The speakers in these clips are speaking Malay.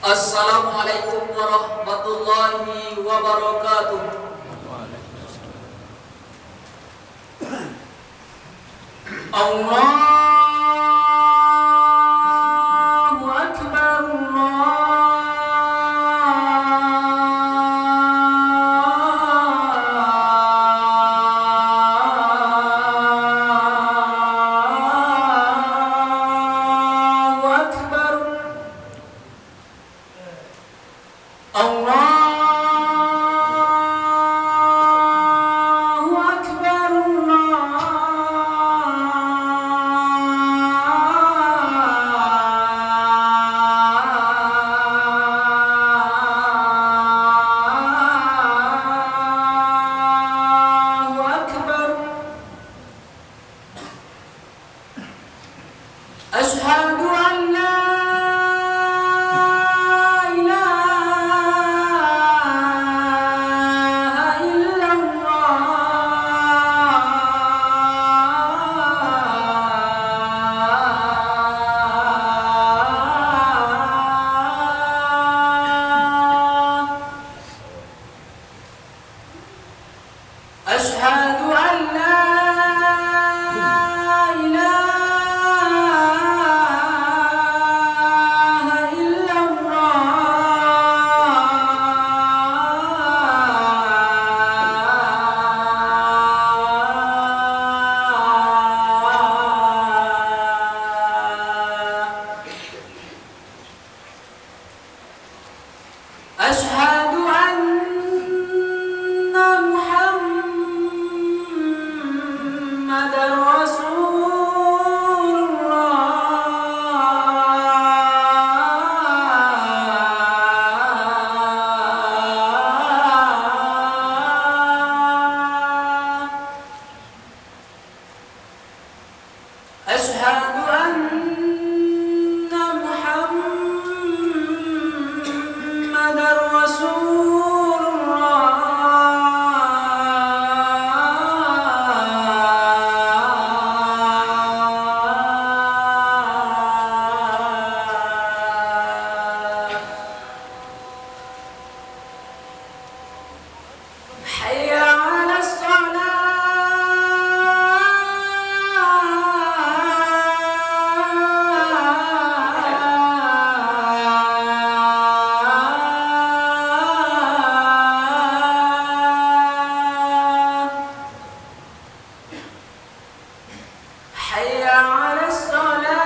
Assalamualaikum warahmatullahi wabarakatuh. Allahu Akbar, Allahu Akbar, Allahu Akbar, Allahu Akbar. Asyhadu an la ilaha illallah. Asyhadu an la ilaha illallah. Asyhadu anna Muhammadar Rasulullah. Asyhadu anna Muhammadar Rasulullah. Hayya 'alas salah. Hayya 'alas salah.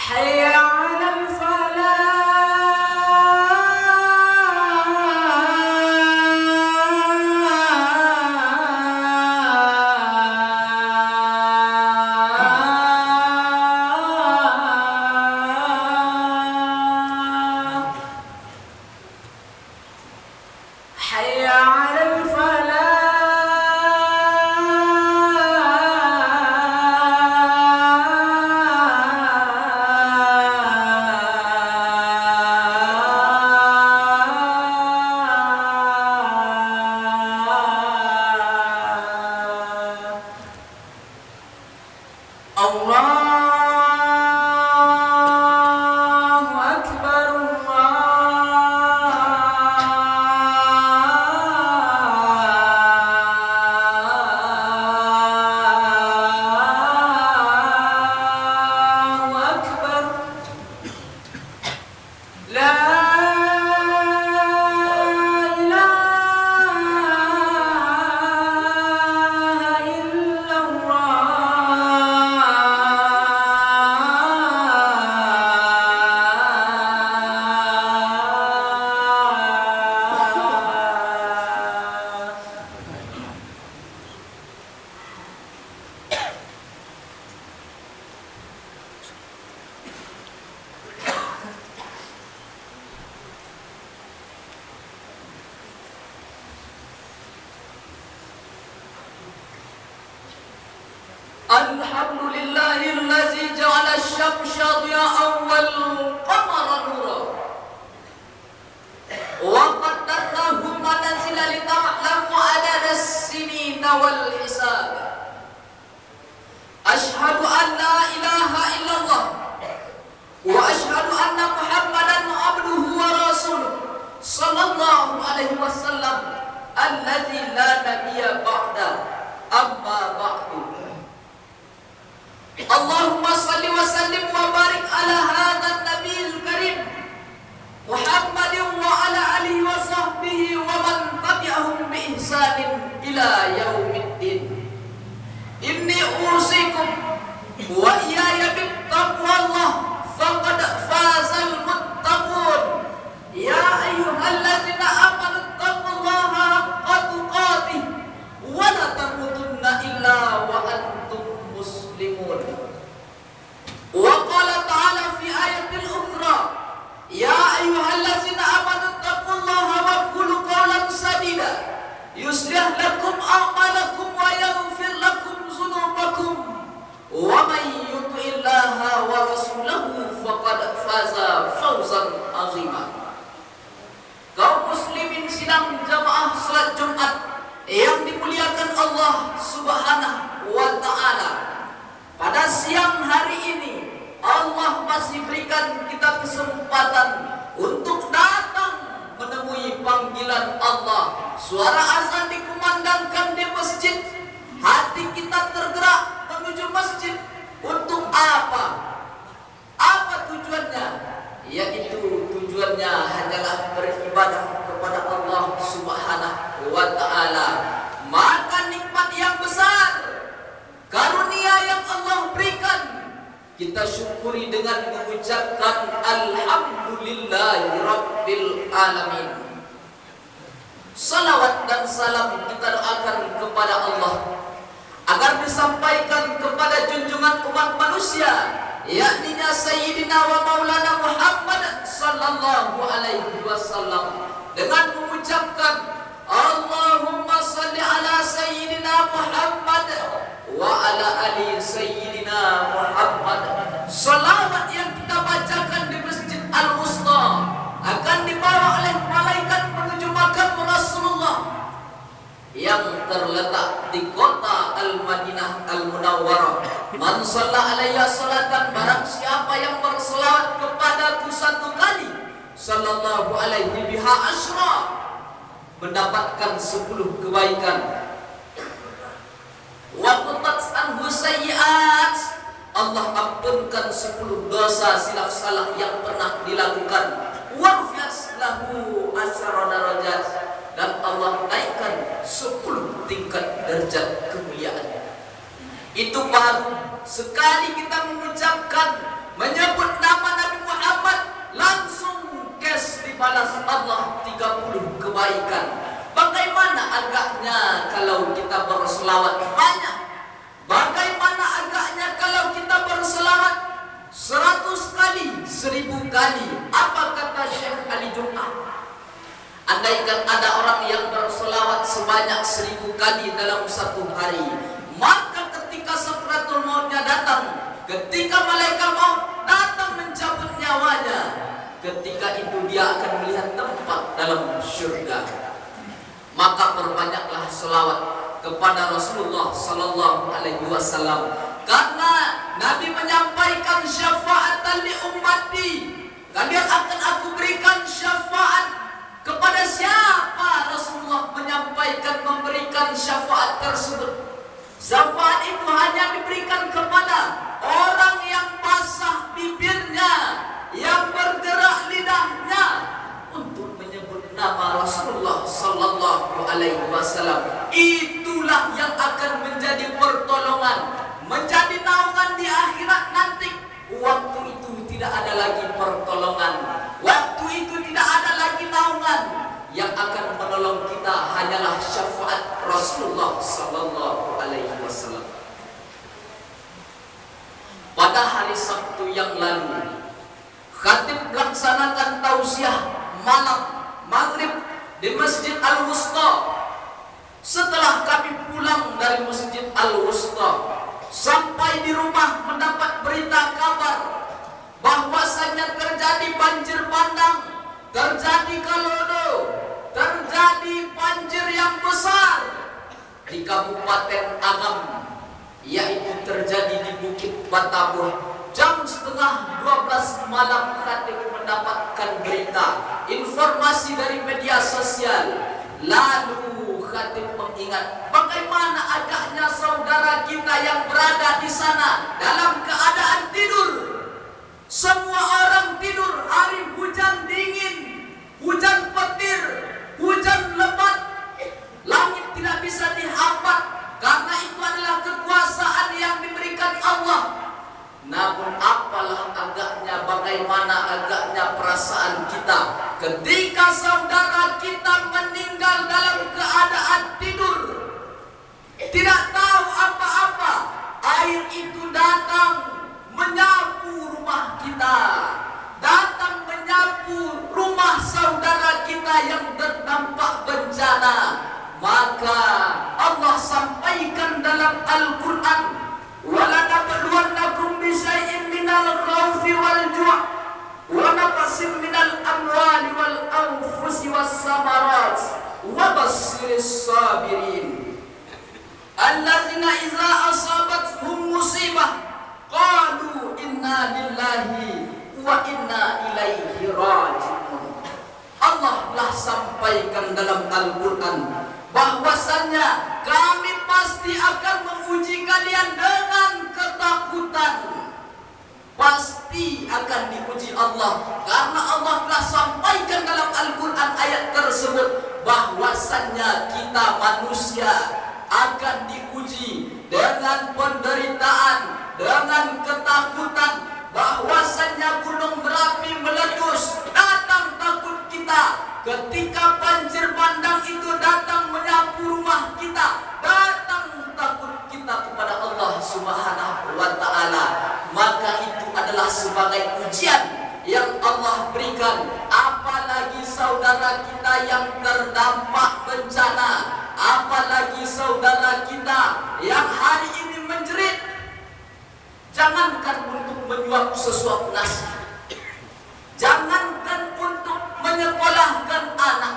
Hayya 'alal falah. Hayya 'alal falah. Allahu Akbar, Allahu Akbar. La ilaha illallah. Alhamdulillahil ja'ala asy-syamsa diya'an wal qamara nura wa qaddarahu manazila li ta'lamu adada as-sinina wal hisab. Asyhadu an la ilaha illallah wa asyhadu anna Muhammadan abduhu wa rasuluh sallallahu alaihi wasallam alladzi la nabiyya ba'da. Amma ba'du. Allahumma salli wa sallim wa barik ala hadzal nabiyil karim Muhammadin wa ala alihi wa sahbihi wa man tabi'ahum bi ihsanin ila yaumiddin. Inni usikum wa iyaya bittaqwallah faqad fazal muttaqun. Ya ayyuhalladzina amanu taqullaha haqqa tuqatih wa la tamutunna illa wa antum muslimun. Wa qala ta'ala fi ayatil ukhra, ya ayyuhalladzina amanu taqullaha wa qulu qawlan sadida yuslih lakum a'malakum wa yaghfir lakum dzunubakum wa man yuti'illaha wa rasulahu faqad faza fawzan 'azima. Kaum muslimin sidang jamaah salat Jumat yang dimuliakan Allah Subhanahu wa ta'ala, pada siang hari ini Allah masih berikan kita kesempatan untuk datang menemui panggilan Allah. Suara azan dikumandangkan di masjid, hati kita tergerak menuju masjid. Untuk apa? Apa tujuannya? Yaitu tujuannya hanyalah beribadah kepada Allah Subhanahu wa ta'ala. Maka nikmat yang besar, karunia yang Allah berikan, kita syukuri dengan mengucapkan alhamdulillahi rabbil alamin. Salawat dan salam kita doakan kepada Allah agar disampaikan kepada junjungan umat manusia, yakni Sayyidina wa Maulana Muhammad sallallahu alaihi wasallam, dengan mengucapkan Allahumma salli ala Sayyidina Muhammad wa ala ali Sayyidina Muhammad. Salawat yang kita bacakan di Masjid Al-Wusta akan dibawa oleh malaikat menuju makam Rasulullah yang terletak di kota Al-Madinah Al-Munawwarah. Man shalla alaiya salatan, barang siapa yang berselawat kepadaku satu kali, sallallahu alaihi biha asyra, mendapatkan 10 kebaikan. Wa qutat anhu sayyi'at, Allah ampunkan 10 dosa silap salah yang pernah dilakukan. Wa rufiyat lahu asyara darajat, dan Allah naikkan 10 tingkat derajat kemuliaan. Itu baru sekali kita mengucapkan, menyebut nama Nabi Muhammad, langsung cash dibalas Allah 30 kebaikan. Bagaimana agaknya kalau kita berselawat banyak? Bagaimana agaknya kalau kita berselawat 100 kali, 1000 kali? Apa kata Syekh Ali Jum'ah? Andaikan ada orang yang berselawat sebanyak 1000 kali dalam satu hari, maka ketika sakratul mautnya datang, ketika malaikat maut datang mencabut nyawanya, ketika itu dia akan melihat tempat dalam syurga. Maka perbanyaklah selawat kepada Rasulullah sallallahu alaihi wasallam, karena Nabi menyampaikan syafaatan li ummati, kalian akan aku berikan syafaat. Kepada siapa Rasulullah menyampaikan, memberikan syafaat tersebut? Syafaat itu hanya diberikan kepada orang yang basah bibirnya, yang bergerak lidahnya untuk menyebut nama Rasulullah sallallahu alaihi wasallam. Itulah yang akan menjadi pertolongan, menjadi naungan di akhirat nanti. Waktu itu tidak ada lagi pertolongan, waktu itu tidak ada lagi naungan. Yang akan menolong kita hanyalah syafaat Rasulullah sallallahu alaihi wasallam. Pada hari Sabtu yang lalu, khatib melaksanakan tausiah malam maghrib di Masjid Al-Wusta. Setelah kami pulang dari Masjid Al-Wusta, Sampai di rumah mendapat berita kabar bahwasanya terjadi banjir bandang, terjadi kalodo, terjadi banjir yang besar di Kabupaten Agam, yaitu terjadi di Bukit Batabuh. Jam setengah 12 malam Khatib mendapatkan berita, informasi dari media sosial. Lalu Khatib mengingat bagaimana agaknya saudara kita yang berada di sana dalam keadaan tidur. Semua orang tidur, hari hujan dingin, hujan petir, hujan lebat, langit tidak bisa dihambat karena itu adalah kekuasaan yang diberikan Allah. Namun apalah agaknya, bagaimana agaknya perasaan kita ketika saudara kita meninggal dalam keadaan tidur, tidak tahu apa-apa. Air itu datang menyapu rumah kita, datang menyapu rumah saudara kita yang terdampak bencana. Maka Allah sampaikan dalam Al-Quran, وَلَنَبْلُوَنَّكُمْ بِشَيْءٍ مِنَ الْخَوْفِ وَالْجُوعِ وَنَقْصٍ مِنَ الْأَمْوَالِ وَالْأَنْفُسِ وَالثَّمَرَاتِ وَبَشِّرِ الصَّابِرِينَ الَّذِينَ إِذَا أَصَابَتْهُمْ مُصِيبَةٌ قَالُوا إِنَّا لِلَّهِ وَإِنَّا إِلَيْهِ رَاجِعُونَ. Allah telah sampaikan dalam Al-Quran bahwasannya kami pasti akan menguji kalian dengan ketakutan. Pasti akan diuji Allah, karena Allah telah sampaikan dalam Al-Quran ayat tersebut bahwasannya kita manusia akan diuji dengan penderitaan, dengan ketakutan. Bahwasannya gunung berapi meletus, datang takut kita. Ketika banjir bandang itu datang menyapu rumah kita, datang takut kita kepada Allah Subhanahu wa Ta'ala. Maka itu adalah sebagai ujian yang Allah berikan. Apalagi saudara kita yang terdampak bencana, apalagi saudara kita yang hari ini menjerit. Jangankan untuk menyuap sesuap nasi, jangankan untuk menyekolahkan anak,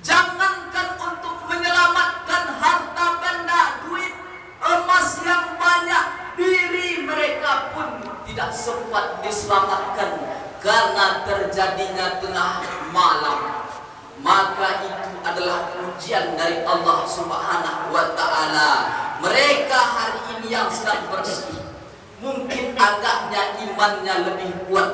jangankan untuk menyelamatkan harta benda, duit, emas yang banyak, diri mereka pun tidak sempat diselamatkan karena terjadinya tengah malam. Maka itu adalah ujian dari Allah Subhanahu wa Ta'ala. Mereka hari ini yang sedang bersih, mungkin agaknya imannya lebih kuat,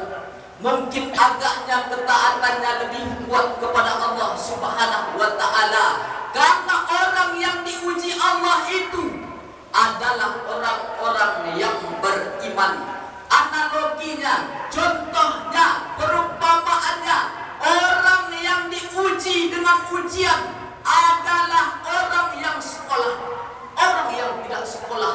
mungkin agaknya ketaatannya lebih kuat kepada Allah Subhanahu wa Ta'ala. Karena orang yang diuji Allah itu adalah orang-orang yang beriman. Analoginya, contohnya, perumpamaannya, orang yang diuji dengan ujian adalah orang yang sekolah. Orang yang tidak sekolah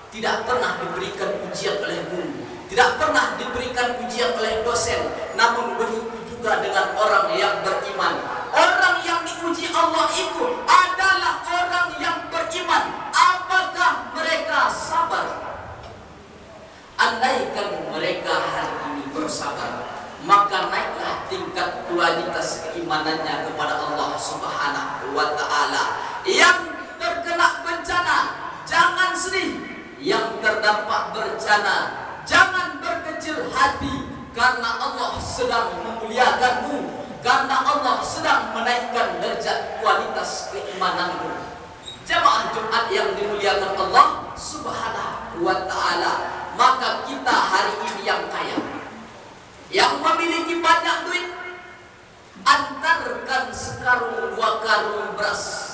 tidak pernah diberikan ujian oleh guru, tidak pernah diberikan ujian oleh dosen. Namun begitu juga dengan orang yang beriman. Orang yang diuji Allah itu adalah orang yang beriman. Apakah mereka sabar? Andaikan mereka hari ini bersabar, maka naiklah tingkat kualitas keimanannya kepada Allah Subhanahu wa Ta'ala. Yang terkena bencana, jangan sedih. Yang terdampak bencana, jangan berkecil hati, karena Allah sedang memuliakanmu, karena Allah sedang menaikkan derajat kualitas keimananmu. Jemaah Jumat yang dimuliakan Allah Subhanahu wa Ta'ala, maka kita hari ini yang kaya, yang memiliki banyak duit, antarkan sekarung 2 karung beras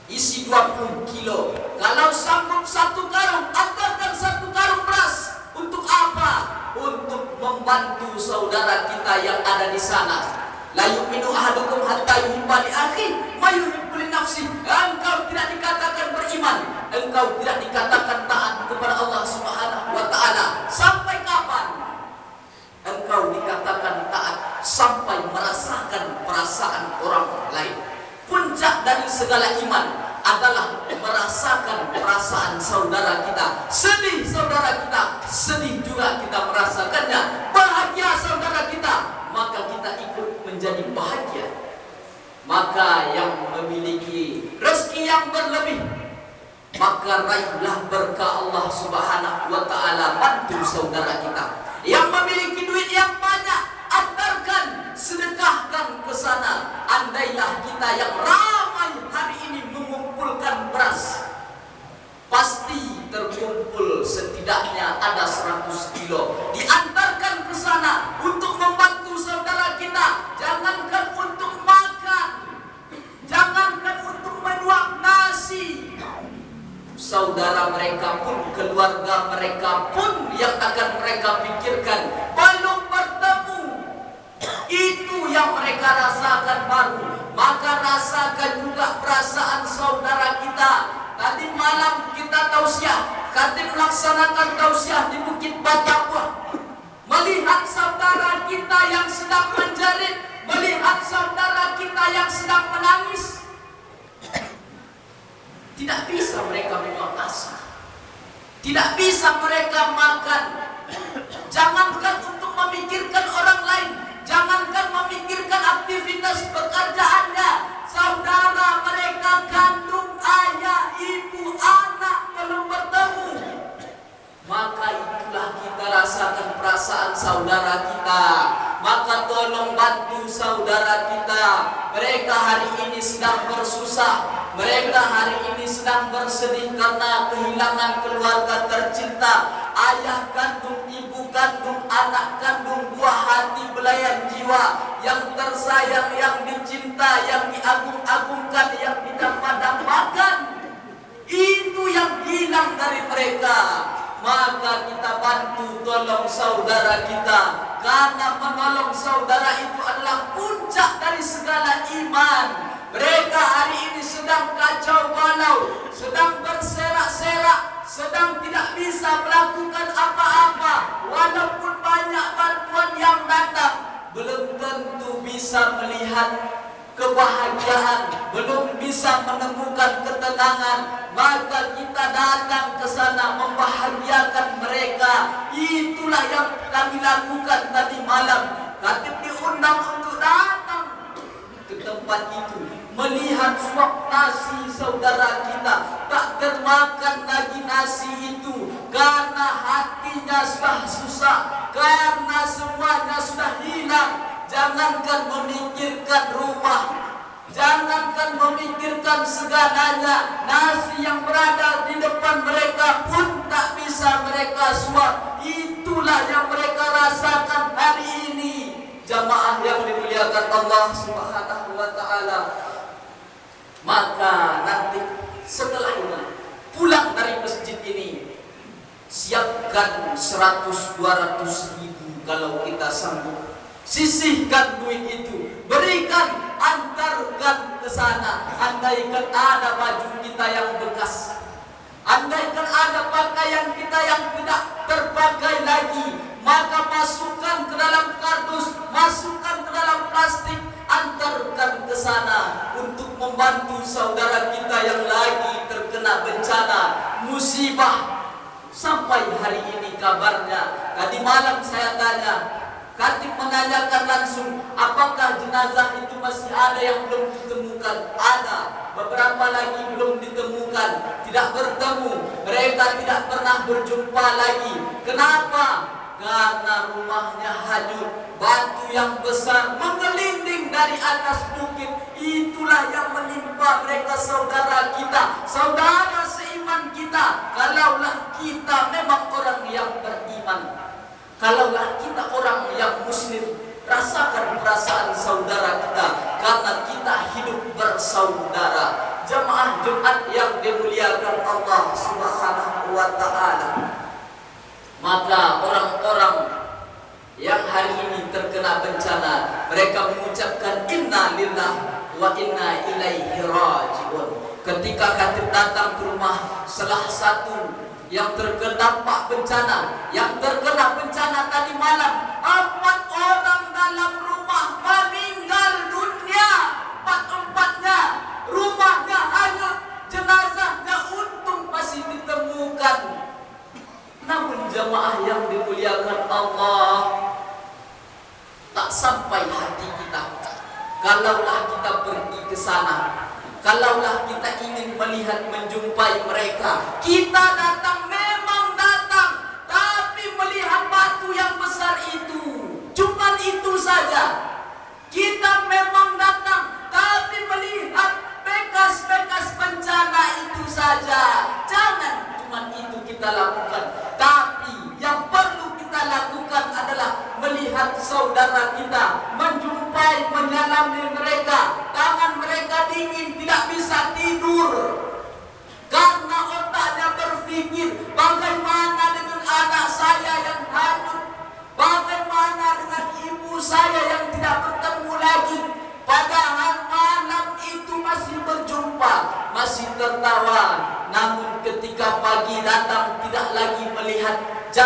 isi 20 kilo. Kalau sanggup 1 karung, antarkan 1 karung beras. Untuk apa? Untuk membantu saudara kita yang ada di sana. La yu'minu ahadukum hatta yuhibba li akhihi ma yuhibbu li nafsihi. Engkau tidak dikatakan beriman, engkau tidak dikatakan taat kepada Allah Subhanahu wa Ta'ala. Sampai kapan engkau dikatakan taat? Sampai merasakan perasaan orang lain. Puncak dari segala iman adalah merasakan perasaan saudara kita sedih Subhanahu wa taala, bantu saudara kita yang memiliki duit yang banyak, antarkan, sedekahkan ke sana. Andailah kita yang ramai hari ini mengumpulkan beras, pasti terkumpul setidaknya ada 100 kilo, diantarkan ke sana untuk membantu saudara kita. Jangankan untuk makan, jangankan untuk menuang nasi, saudara mereka pun, keluarga mereka pun yang akan mereka pikirkan belum bertemu. Itu yang mereka rasakan baru. Maka rasakan juga perasaan saudara kita. Tadi malam kita tausiah, khatib melaksanakan tausiah di Bukit Batabuah, melihat saudara kita yang sedang menjerit, melihat saudara kita yang sedang menangis. Tidak bisa mereka membuang asa, tidak bisa mereka makan. Jangankan untuk memikirkan orang lain, jangankan memikirkan aktivitas pekerjaannya, saudara mereka kandung, ayah, ibu, anak belum bertemu. Maka itulah kita rasakan perasaan saudara kita. Maka tolong bantu saudara kita. Mereka hari ini sedang bersusah, mereka hari ini sedang bersedih karena kehilangan keluarga tercinta, ayah kandung, ibu kandung, anak kandung, buah hati, belayan jiwa yang tersayang, yang dicinta, yang diagung-agungkan, yang didambakan. Itu yang hilang dari mereka. Maka kita bantu, tolong saudara kita, karena menolong saudara itu adalah puncak dari segala iman. Mereka hari ini sedang kacau balau, sedang berserak-serak, sedang tidak bisa melakukan apa-apa. Walaupun banyak bantuan yang datang, belum tentu bisa melihat kebahagiaan, belum bisa menemukan ketenangan. Maka kita datang ke sana membahagiakan mereka. Itulah yang kami lakukan tadi malam. Khatib diundang untuk datang ke tempat itu, melihat suap nasi saudara kita tak termakan lagi nasi itu, karena hatinya sudah susah, karena semuanya sudah hilang. Jangankan memikirkan rumah, jangankan memikirkan segalanya, nasi yang berada di depan mereka pun tak bisa mereka suap. Itulah yang mereka rasakan hari ini. Jamaah yang dimuliakan Allah Subhanahu wa taala. Maka nanti setelah ini pulang dari masjid ini, siapkan 100-200 ribu kalau kita sanggup. Sisihkan duit itu, berikan, antarkan ke sana. Andaikan ada baju kita yang bekas, andaikan ada pakaian kita yang tidak terpakai lagi, maka masukkan ke dalam kardus, masukkan ke dalam plastik, antarkan ke sana untuk membantu saudara kita yang lagi terkena bencana, musibah. Sampai hari ini kabarnya, tadi malam saya tanya, khatib menanyakan langsung, apakah jenazah itu masih ada yang belum ditemukan? Ada, beberapa lagi belum ditemukan, tidak bertemu, mereka tidak pernah berjumpa lagi. Kenapa? Karena rumahnya hanyut, batu yang besar menggelinding dari atas bukit. Itulah yang menimpa mereka, saudara kita, saudara seiman kita. Kalaulah kita memang orang yang beriman, kalaulah kita orang yang muslim, rasakan perasaan saudara kita, karena kita hidup bersaudara. Jamaah Jumat yang dimuliakan Allah Subhanahu wa taala. Maka orang-orang yang hari ini terkena bencana, mereka mengucapkan inna lillahi wa inna ilaihi rajiun. Ketika khatib datang ke rumah salah satu yang terkena dampak bencana, yang terkena bencana tadi malam, 4 orang dalam rumah meninggal dunia. 4-empatnya rumahnya hanyut, jenazahnya untung masih ditemukan. Namun jamaah yang dimuliakan Allah, tak sampai hati kita. Kalaulah kita pergi ke sana, kalaulah kita ingin melihat, menjumpai mereka, kita datang, memang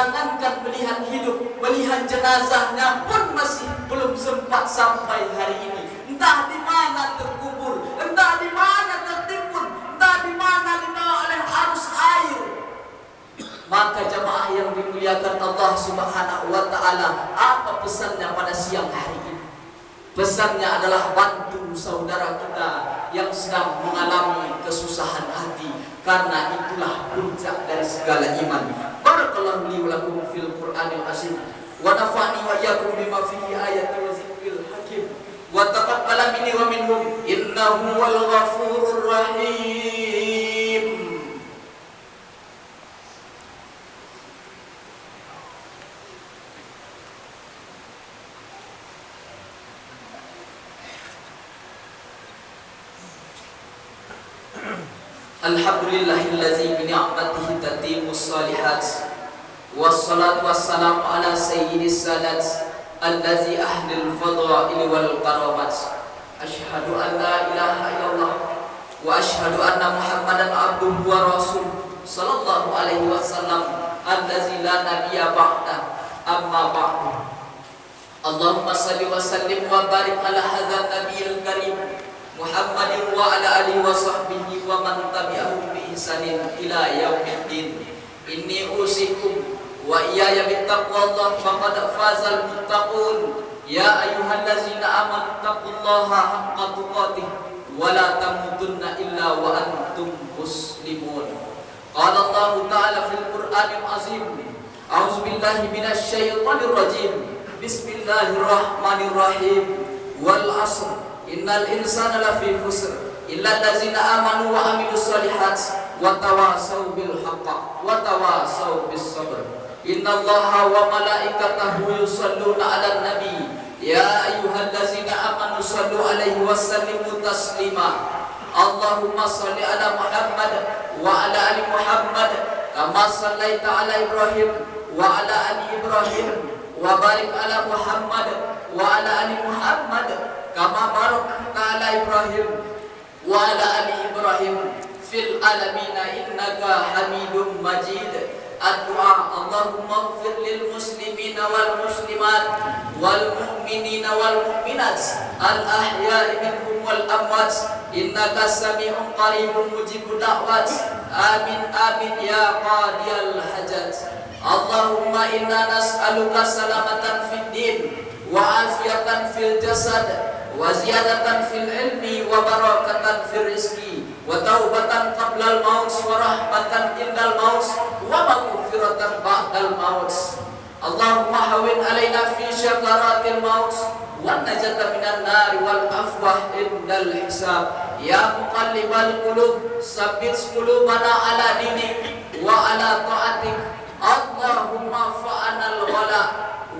Jangankan melihat hidup, melihat jenazahnya pun masih belum sempat sampai hari ini. Entah di mana terkubur, entah di mana tertimbun, entah di mana dibawa oleh arus air. Maka jamaah yang dimuliakan Allah Subhanahu wa taala, apa pesannya pada siang hari ini? Pesannya adalah bantu saudara kita yang sedang mengalami kesusahan hati, karena itulah puncak dari segala iman. Barakallahu li wa lakum fil Qur'anil azim wa nafa'ani wa iyyakum bima fihi ayatin wa zikril hakim wa taqabbal minni wa minhum innahu wal ghafurur rahim. Alhamdulillahillazi bi ni'matihi tatimmus shalihat wassalatu wassalamu ala sayyidis sadat allazi ahlul fadha'il wal karamat. Asyhadu an la ilaha illallah wa asyhadu anna Muhammadan abduhu wa rasuluh sallallahu alaihi wasallam allazi la nabiyya ba'da. Amma ba'du. Allahumma shalli wa sallim wa barik ala hadzal nabiyil karim Muhammadin wa ala alihi wa sahbihi wa man tabi'ahum bi ihsanin ila yaumiddin. Inni usikum wa iyaya bittaqwallah faqad fazal muttaqun. Ya ayyuhallazina amanu taqullaha haqqa tuqatih wa la tamutunna illa wa antum muslimun. Qala Allah ta'ala fil Qur'anil azim. A'udzu billahi minasy syaithanir rajim. Bismillahirrahmanirrahim. Wal 'asr innal insana lafi khusr illa allazina amanu wa amilus solihat wa tawasaw bil haqq wa tawasaw bis sabr. Innallaha wa malaikatahu yusholluna 'alan nabi ya ayyuhallazina amanu shallu 'alaihi wa sallimu taslima. Allahumma shalli 'ala Muhammad wa 'ala ali Muhammad kama shallaita 'ala Ibrahim wa 'ala ali Ibrahim wa barik 'ala Muhammad wa 'ala ali Muhammad kama barakta ala Ibrahim wa ala ali Ibrahim fil alamin innaka Hamidum Majid. Ad-du'a Allahumma ighfir lil muslimina wal muslimat wal mu'minina wal mu'minat al ahya'i minhum wal amwat innaka sami'un qaribun mujibud da'wat. Amin amin ya qadiyal hajat. Allahumma inna nas'aluka salamatan fid din wa afiyatan fil jasad wa ziyadatan fil ilmi wa barakatan fil rizqi wa taubatan qablal maut wa rahmatan indal maut wa maghfiratan ba'dal maut. Allahumma hawwin alaina fi syakaratil maut wa najata minan nar wal afwah indal hisab. Ya muqallibal qulub sabbit qulubana ala dinik wa ala ta'atik. Allahumma fa'anal ghala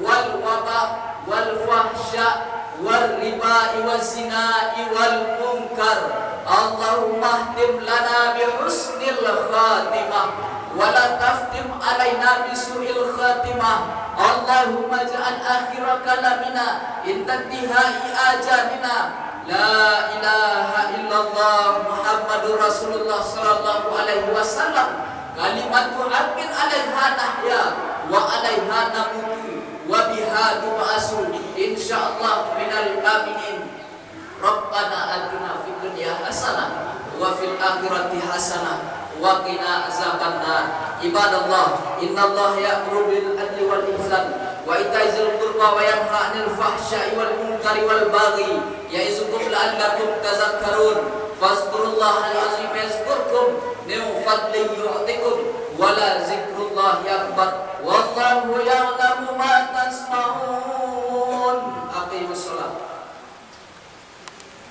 wal waba wal fahsya wal riba wal zina wal munkar. Allahumma ihtim lana bi husnil khatimah wa la taftim alaina bi su'il khatimah. Allahumma ja'al akhir kalamina intihai ajalina la ilaha illallah Muhammadur Rasulullah sallallahu alaihi wasallam. Kalimatu haqqin 'alaiha nahya wa 'alaiha namutu wa biha tub'asu insyaallah minal aminin. Rabbana atina fid dunya hasanah wa fil akhirati hasanah wa qina azabannar. Ibadallah, innallaha ya'muru bil adli wal ihsan wa ita'i dzil qurba wa yanha 'anil fahsya'i wal munkari wal baghi ya'izukum la'allakum tadhakkarun. Fazkurullahal azim yazkurkum min fadlihi yu'tikum wa la zikrullahi